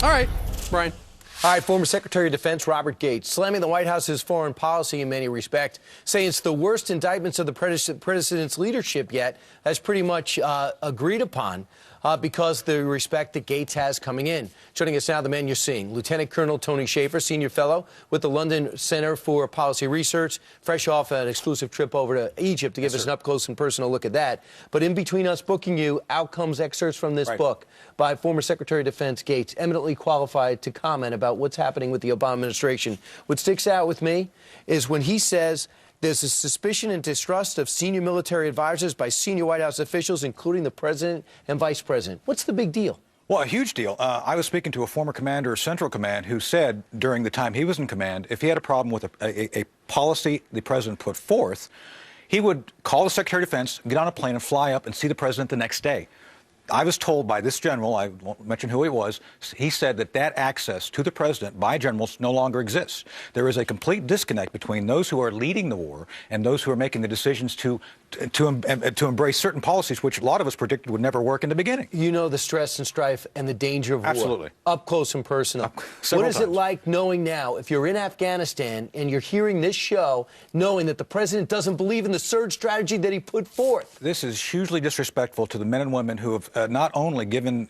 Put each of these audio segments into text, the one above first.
All right, Brian. All right, former Secretary of Defense Robert Gates slamming the White House's foreign policy in many respects, saying it's the worst indictments of the president's leadership yet. That's pretty much agreed upon because the respect that Gates has coming in. Joining us now, the man you're seeing, Lieutenant Colonel Tony Shaffer, senior fellow with the London Center for Policy Research, fresh off an exclusive trip over to Egypt to give us an up-close and personal look at that. But in between us booking you, out comes excerpts from this book by former Secretary of Defense Gates, eminently qualified to comment about what's happening with the Obama administration. What sticks out with me is when he says there's a suspicion and distrust of senior military advisors by senior White House officials, including the president and vice president. What's the big deal? Well, a huge deal. I was speaking to a former commander of Central Command who said during the time he was in command, if he had a problem with a policy the president put forth, he would call the Secretary of Defense, get on a plane and fly up and see the president the next day. I was told by this general, I won't mention who he was, he said that that access to the president by generals no longer exists. There is a complete disconnect between those who are leading the war and those who are making the decisions to embrace certain policies, which a lot of us predicted would never work in the beginning. You know the stress and strife and the danger of war. Absolutely. Up close and personal. What is it like knowing now, if you're in Afghanistan and you're hearing this show, knowing that the president doesn't believe in the surge strategy that he put forth? This is hugely disrespectful to the men and women who have not only given,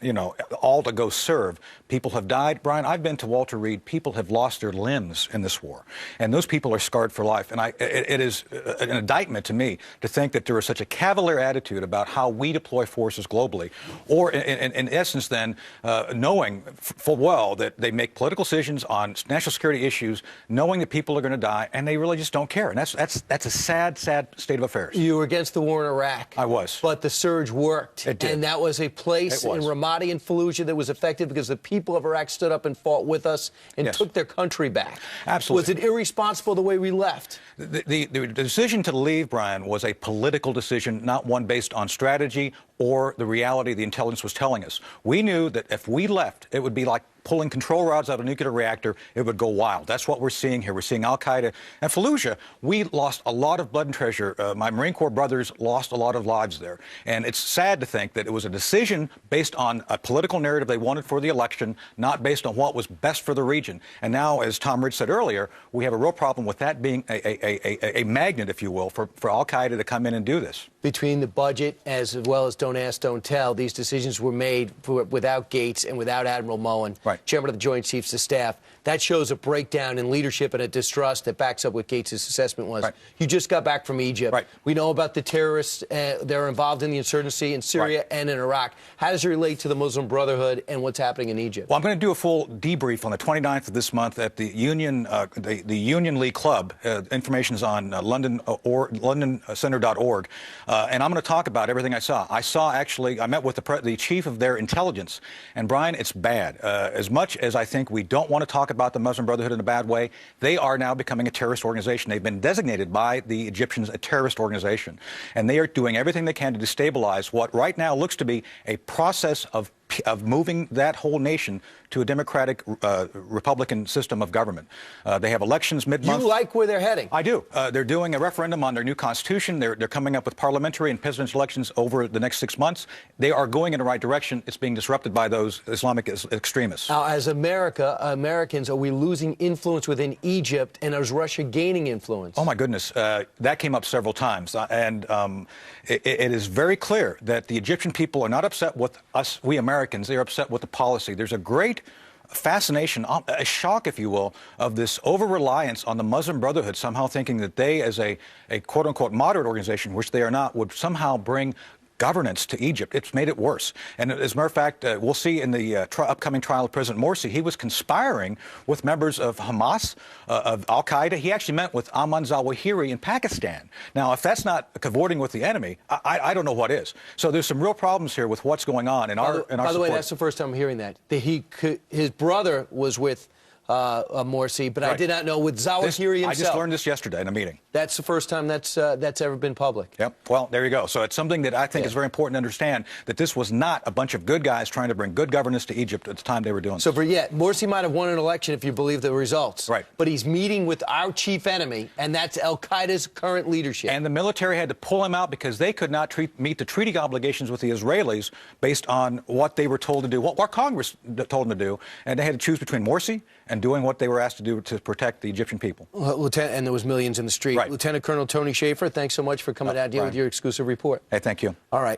all to go serve. People have died. Brian, I've been to Walter Reed. People have lost their limbs in this war. And those people are scarred for life. And it is an indictment to me to think that there is such a cavalier attitude about how we deploy forces globally, or in essence then knowing full well that they make political decisions on national security issues, knowing that people are going to die, and they really just don't care. And that's a sad state of affairs. You were against the war in Iraq. I was. But the surge worked. It did. And that was a place in Ramadi and Fallujah that was effective because the people of Iraq stood up and fought with us and took their country back. Absolutely. Was it irresponsible the way we left? The decision to leave, Brian, was a political decision, not one based on strategy or the reality the intelligence was telling us. We knew that if we left, it would be like pulling control rods out of a nuclear reactor. It would go wild. That's what we're seeing here. We're seeing al-Qaeda. And Fallujah, we lost a lot of blood and treasure. My Marine Corps brothers lost a lot of lives there. And it's sad to think that it was a decision based on a political narrative they wanted for the election, not based on what was best for the region. And now, as Tom Ridge said earlier, we have a real problem with that being a magnet, if you will, for al-Qaeda to come in and do this. Between the budget as well as Don't Ask, Don't Tell, these decisions were made without Gates and without Admiral Mullen, Chairman of the Joint Chiefs of Staff. That shows a breakdown in leadership and a distrust that backs up what Gates' assessment was. You just got back from Egypt. We know about the terrorists that are involved in the insurgency in Syria and in Iraq. How does it relate to the Muslim Brotherhood and what's happening in Egypt? Well, I'm going to do a full debrief on the 29th of this month at the Union League Club. Information is on LondonCenter.org. And I'm going to talk about everything I saw. I met with the chief of their intelligence. And, Brian, it's bad. As much as I think we don't want to talk about the Muslim Brotherhood in a bad way, they are now becoming a terrorist organization. They've been designated by the Egyptians a terrorist organization. And they are doing everything they can to destabilize what right now looks to be a process of moving that whole nation to a democratic Republican system of government. They have elections mid-month. You like where they're heading? I do. They're doing a referendum on their new constitution. They're coming up with parliamentary and presidential elections over the next 6 months. They are going in the right direction. It's being disrupted by those Islamic extremists. Now, as Americans, are we losing influence within Egypt, and is Russia gaining influence? Oh, my goodness. That came up several times. And it is very clear that the Egyptian people are not upset with us, we Americans. They are upset with the policy. There's a great fascination, a shock, if you will, of this over-reliance on the Muslim Brotherhood, somehow thinking that they, as a quote-unquote moderate organization, which they are not, would somehow bring governance to Egypt. It's made it worse. And as a matter of fact, we'll see in the upcoming trial of President Morsi, he was conspiring with members of Hamas, of al-Qaeda. He actually met with Ayman Zawahiri in Pakistan. Now, if that's not cavorting with the enemy, I don't know what is. So there's some real problems here with what's going on in our By the way, that's the first time I'm hearing that. His brother was with Morsi, but I Right. did not know with Zawahiri himself. I just learned this yesterday in a meeting. That's the first time that's ever been public. Yep. Well, there you go. So it's something that I think is very important to understand, that this was not a bunch of good guys trying to bring good governance to Egypt at the time they were doing So, this. Morsi might have won an election if you believe the results. Right. But he's meeting with our chief enemy, and that's al-Qaeda's current leadership. And the military had to pull him out because they could not meet the treaty obligations with the Israelis based on what they were told to do, what Congress told them to do. And they had to choose between Morsi and doing what they were asked to do to protect the Egyptian people. Lieutenant, and there was millions in the street. Right. Lieutenant Colonel Tony Shaffer, thanks so much for coming out here with your exclusive report. Hey, thank you. All right.